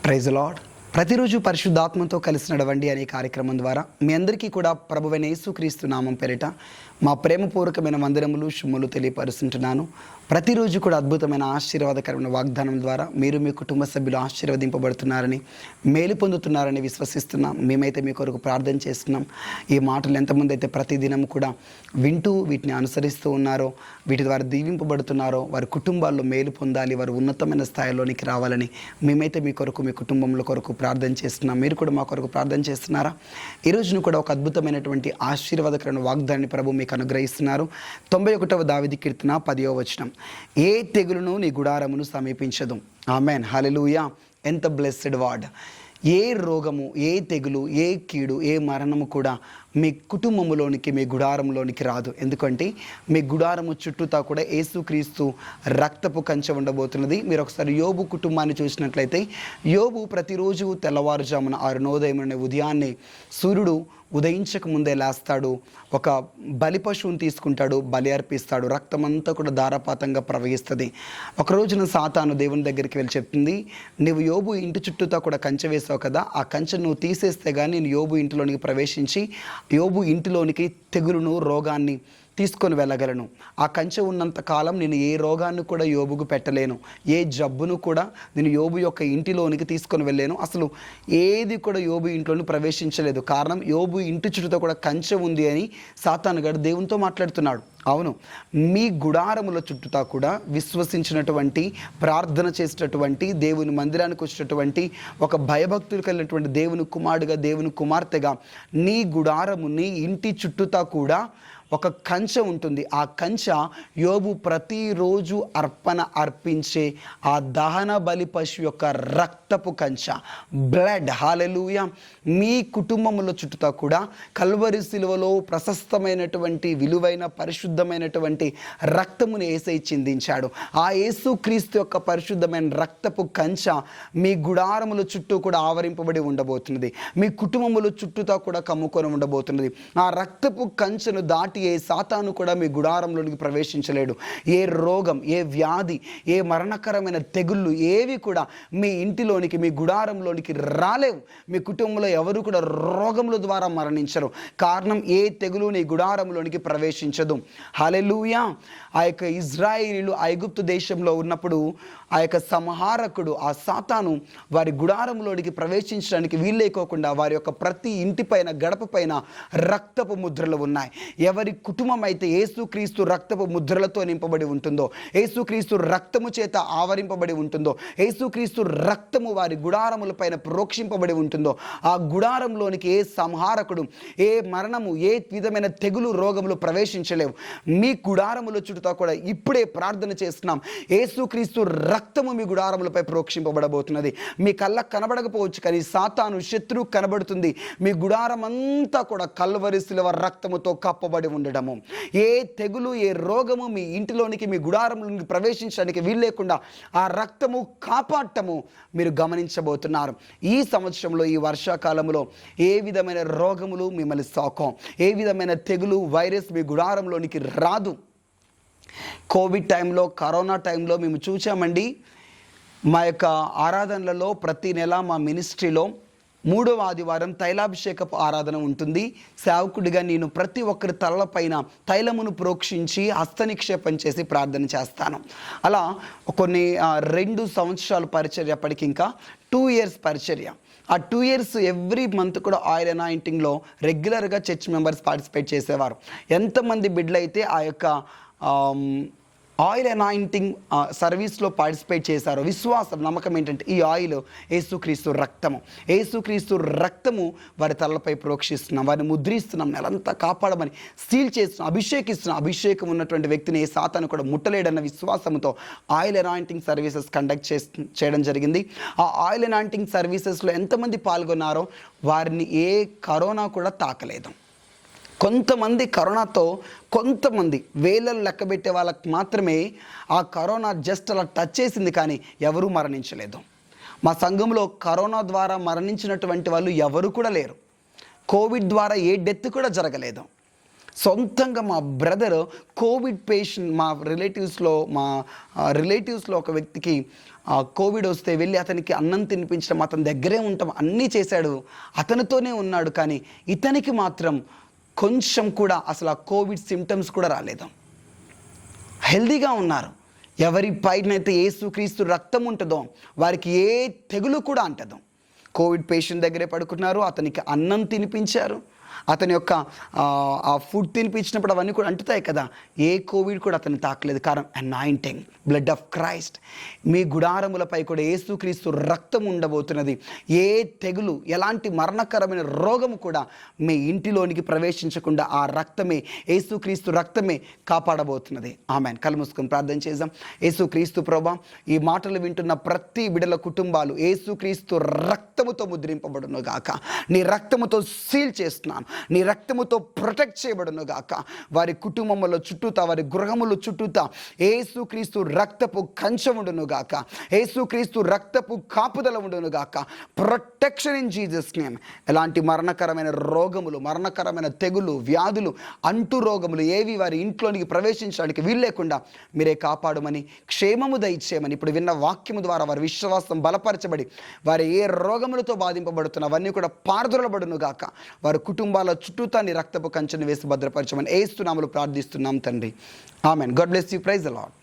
Praise lord. ప్రతిరోజు పరిశుద్ధాత్మతో కలిసి నడవండి అనే కార్యక్రమం ద్వారా మీ అందరికీ కూడా ప్రభువైన యేసుక్రీస్తు నామం పేరిట మా ప్రేమపూర్వకమైన వందనములు శుభములు తెలియపరుస్తుంటున్నాను. ప్రతిరోజు కూడా అద్భుతమైన ఆశీర్వాదకరమైన వాగ్దానం ద్వారా మీరు మీ కుటుంబ సభ్యులు ఆశీర్వదింపబడుతున్నారని, మేలు పొందుతున్నారని విశ్వసిస్తున్నాం. మేమైతే మీ కొరకు ప్రార్థన చేస్తున్నాం. ఈ మాటలు ఎంతమంది అయితే ప్రతిదినం కూడా వింటూ వీటిని అనుసరిస్తూ ఉన్నారో, వీటి ద్వారా దీవింపబడుతున్నారో, వారి కుటుంబాల్లో మేలు పొందాలి, వారు ఉన్నతమైన స్థాయిలోనికి రావాలని మేమైతే మీ కొరకు, మీ కుటుంబంలో కొరకు ప్రార్థన చేస్తున్నాం. మీరు కూడా మా కొరకు ప్రార్థన చేస్తున్నారా? ఈ రోజును కూడా ఒక అద్భుతమైనటువంటి ఆశీర్వాదకరమైన వాగ్దానాన్ని ప్రభు మీకు అనుగ్రహిస్తున్నారు. 91వ దావీదు కీర్తన 10వ వచనం, ఏ తెగులును నీ గుడారమును సమీపించదు. ఆమెన్, హల్లెలూయా. ఎంత బ్లెస్డ్ వర్డ్. ఏ రోగము, ఏ తెగులు, ఏ కీడు, ఏ మరణము కూడా మీ కుటుంబంలోనికి, మీ గుడారంలోనికి రాదు. ఎందుకంటే మీ గుడారము చుట్టూతా కూడా యేసుక్రీస్తు రక్తపు కంచె ఉండబోతున్నది. మీరు ఒకసారి యోబు కుటుంబాన్ని చూసినట్లయితే, యోబు ప్రతిరోజు తెల్లవారుజామున 6 ఉదయాన్నే సూర్యుడు ఉదయించక ముందే లేస్తాడు, ఒక బలి పశువుని తీసుకుంటాడు, బలి అర్పిస్తాడు, రక్తమంతా కూడా ధారాపాతంగా ప్రవహిస్తుంది. ఒక రోజున సాతాను దేవుని దగ్గరికి వెళ్ళి చెప్తుంది, నువ్వు యోబు ఇంటి చుట్టూతా కూడా కంచె వేసావు కదా, ఆ కంచె నువ్వు తీసేస్తే కానీ నేను యోబు ఇంటిలోనికి ప్రవేశించి యోబు ఇంటిలోనికి తెగులును, రోగాన్ని తీసుకొని వెళ్ళగలను. ఆ కంచె ఉన్నంత కాలం నేను ఏ రోగాన్ని కూడా యోబుకు పెట్టలేను, ఏ జబ్బును కూడా నేను యోబు యొక్క ఇంటిలోనికి తీసుకొని వెళ్ళాను. అసలు ఏది కూడా యోబు ఇంట్లోని ప్రవేశించలేదు. కారణం, యోబు ఇంటి చుట్టూతో కూడా కంచె ఉంది అని సాతాను గారు దేవునితో మాట్లాడుతున్నాడు. అవును, మీ గుడారముల చుట్టూతా కూడా విశ్వసించినటువంటి, ప్రార్థన చేసినటువంటి, దేవుని మందిరానికి వచ్చినటువంటి, ఒక భయభక్తులు కలిగినటువంటి దేవుని కుమారుడుగా, దేవుని కుమార్తెగా నీ గుడారము, నీ ఇంటి చుట్టూతా కూడా ఒక కంచె ఉంటుంది. ఆ కంచె యోబు ప్రతిరోజు అర్పించే ఆ దహన బలి పశువు యొక్క రక్తపు కంచె, బ్లడ్. హల్లెలూయా. మీ కుటుంబంలో చుట్టూతా కూడా కల్వరి శిలువలో ప్రశస్తమైనటువంటి, విలువైన, పరిశుద్ధమైనటువంటి రక్తమును యేసయ్య చిందించాడు. ఆ యేసుక్రీస్తు యొక్క పరిశుద్ధమైన రక్తపు కంచె మీ గుడారముల చుట్టూ కూడా ఆవరింపబడి ఉండబోతున్నది. మీ కుటుంబముల చుట్టూతా కూడా కమ్ముకొని ఉండబోతున్నది. ఆ రక్తపు కంచెను దాటి ఏ సాతాను కూడా మీ గుడారంలోనికి ప్రవేశించలేడు. ఏ రోగం, ఏ వ్యాధి, ఏ మరణకరమైన తెగుళ్ళు ఏవి కూడా మీ ఇంటిలోనికి, మీ గుడారంలోనికి రాలేవు. మీ కుటుంబంలో ఎవరు కూడా రోగముల ద్వారా మరణించరు. కారణం, ఏ తెగులు నీ గుడారంలోనికి ప్రవేశించదు. హల్లెలూయా. ఆ యొక్క ఇజ్రాయేలీలు ఐగుప్తు దేశంలో ఉన్నప్పుడు ఆ యొక్క సంహారకుడు, ఆ సాతాను వారి గుడారంలోనికి ప్రవేశించడానికి వీల్లేకోకుండా వారి యొక్క ప్రతి ఇంటిపైన, గడప పైన రక్తపు ముద్రలు ఉన్నాయి. ఎవరి కుటుంబం అయితే యేసుక్రీస్తు రక్తపు ముద్రలతో నింపబడి ఉంటుందో, యేసుక్రీస్తు రక్తము చేత ఆవరింపబడి ఉంటుందో, యేసుక్రీస్తు రక్తము వారి గుడారముల పైన ప్రోక్షింపబడి ఉంటుందో, ఆ గుడారంలోనికి ఏ సంహారకుడు, ఏ మరణము, ఏ విధమైన తెగులు, రోగములు ప్రవేశించలేవు. మీ గుడారముల చుట్టూ కూడా ఇప్పుడే ప్రార్థన చేస్తున్నాం. యేసుక్రీస్తు రక్తము మీ గుడారములపై ప్రోక్షింపబడబోతున్నది. మీ కళ్ళకు కనబడకపోవచ్చు, కానీ సాతాను శత్రువు కనబడుతుంది. మీ గుడారం అంతా కూడా కల్వరి శిలువ రక్తముతో కప్పబడి ఉండడము, ఏ తెగులు, ఏ రోగము మీ ఇంటిలోనికి, మీ గుడారంలోనికి ప్రవేశించడానికి వీల్లేకుండా ఆ రక్తము కాపాడటము మీరు గమనించబోతున్నారు. ఈ సంవత్సరంలో, ఈ వర్షాకాలంలో ఏ విధమైన రోగములు మిమ్మల్ని సోకం, ఏ విధమైన తెగులు, వైరస్ మీ గుడారంలోనికి రాదు. కోవిడ్ టైంలో, కరోనా టైంలో మేము చూసామండి. మా యొక్క ఆరాధనలలో ప్రతి నెల మా మినిస్ట్రీలో 3వ ఆదివారం తైలాభిషేకపు ఆరాధన ఉంటుంది. సేవకుడిగా నేను ప్రతి ఒక్కరి తలపైన తైలమును ప్రోక్షించి హస్తనిక్షేపం చేసి ప్రార్థన చేస్తాను. అలా కొన్ని 2 సంవత్సరాలు పరిచర్య, అప్పటికి ఇంకా 2 years పరిచర్య. ఆ 2 years ఎవ్రీ మంత్ కూడా ఆయిల్ అనాయింటింగ్లో రెగ్యులర్గా చర్చ్ మెంబర్స్ పార్టిసిపేట్ చేసేవారు. ఎంతమంది బిడ్డలైతే ఆ యొక్క ఆయిల్ అనాయింటింగ్ సర్వీస్లో పార్టిసిపేట్ చేశారో, విశ్వాసం, నమ్మకం ఏంటంటే ఈ ఆయిల్ యేసుక్రీస్తు రక్తము. యేసుక్రీస్తు రక్తము వారి తలపై ప్రోక్షిస్తున్నాం, వారిని ముద్రిస్తున్నాం, నెలంతా కాపాడమని సీల్ చేస్తున్నాం, అభిషేకిస్తున్నాం. అభిషేకం ఉన్నటువంటి వ్యక్తిని ఏ సాతాను కూడా ముట్టలేడన్న విశ్వాసంతో ఆయిల్ అనాయింటింగ్ సర్వీసెస్ కండక్ట్ చేయడం జరిగింది. ఆ ఆయిల్ అనాయింటింగ్ సర్వీసెస్లో ఎంతమంది పాల్గొన్నారో వారిని ఏ కరోనా కూడా తాకలేదు. కొంతమంది కరోనాతో, కొంతమంది వేలలు లెక్కబెట్టే వాళ్ళకి మాత్రమే ఆ కరోనా జస్ట్ అలా టచ్ చేసింది, కానీ ఎవరూ మరణించలేదు. మా సంఘంలో కరోనా ద్వారా మరణించినటువంటి వాళ్ళు ఎవరు కూడా లేరు. కోవిడ్ ద్వారా ఏ డెత్ కూడా జరగలేదు. సొంతంగా మా బ్రదర్ కోవిడ్ పేషెంట్, మా రిలేటివ్స్లో ఒక వ్యక్తికి కోవిడ్ వస్తే వెళ్ళి అతనికి అన్నం తినిపించడం, అతని దగ్గరే ఉంటాం, అన్నీ చేశాడు, అతనితోనే ఉన్నాడు. కానీ ఇతనికి మాత్రం కొంచెం కూడా అసలు ఆ కోవిడ్ సిమ్టమ్స్ కూడా రాలేదు, హెల్దీగా ఉన్నారు. ఎవరి పైనైతే యేసుక్రీస్తు రక్తం ఉంటుందో వారికి ఏ తెగులు కూడా అంటదు. కోవిడ్ పేషెంట్ దగ్గరే పడుకున్నారు, అతనికి అన్నం తినిపించారు, అతని యొక్క ఆ ఫుడ్ తినిపించినప్పుడు అవన్నీ కూడా అంటుతాయి కదా, ఏ కోవిడ్ కూడా అతన్ని తాకలేదు. కారణం అనాయింటింగ్ బ్లడ్ ఆఫ్ క్రైస్ట్. మీ గుడారములపై కూడా యేసుక్రీస్తు రక్తం ఉండబోతున్నది. ఏ తెగులు, ఎలాంటి మరణకరమైన రోగము కూడా మీ ఇంటిలోనికి ప్రవేశించకుండా ఆ రక్తమే, యేసుక్రీస్తు రక్తమే కాపాడబోతున్నది. ఆమెన్. కళ్ళు మూసుకొని ప్రార్థన చేద్దాం. యేసుక్రీస్తు ప్రభువా, ఈ మాటలు వింటున్న ప్రతి బిడ్డల కుటుంబాలు యేసుక్రీస్తు రక్తముతో ముద్రింపబడును గాక. నీ రక్తముతో సీల్ చేస్తున్నాను, నీ రక్తముతో ప్రొటెక్ట్ చేయబడును గాక. వారి కుటుంబముల చుట్టూతా, వారి గృహముల చుట్టూతా యేసుక్రీస్తు రక్తపు కంచె ఉండును గాక, యేసుక్రీస్తు రక్తపు కాపుదల ఉండును గాక. Protection in Jesus name. ఎలాంటి మరణకరమైన రోగములు, మరణకరమైన తెగులు, వ్యాధులు, అంటు రోగములు ఏవి వారి ఇంట్లోనికి ప్రవేశించడానికి వీలు లేకుండా మీరే కాపాడమని, క్షేమము దయచేయమని ఇప్పుడు విన్న వాక్యము ద్వారా వారి విశ్వాసం బలపరచబడి వారి ఏ రోగములతో బాధింపబడుతున్న అవన్నీ కూడా పారదొలబడును గాక. వారి కుటుంబాల చుట్టూతా నీ రక్తపు కంచెను వేసి భద్రపరచమని యేసు నామములో ప్రార్థిస్తున్నాం తండ్రి. Amen. God bless you. Praise the lord.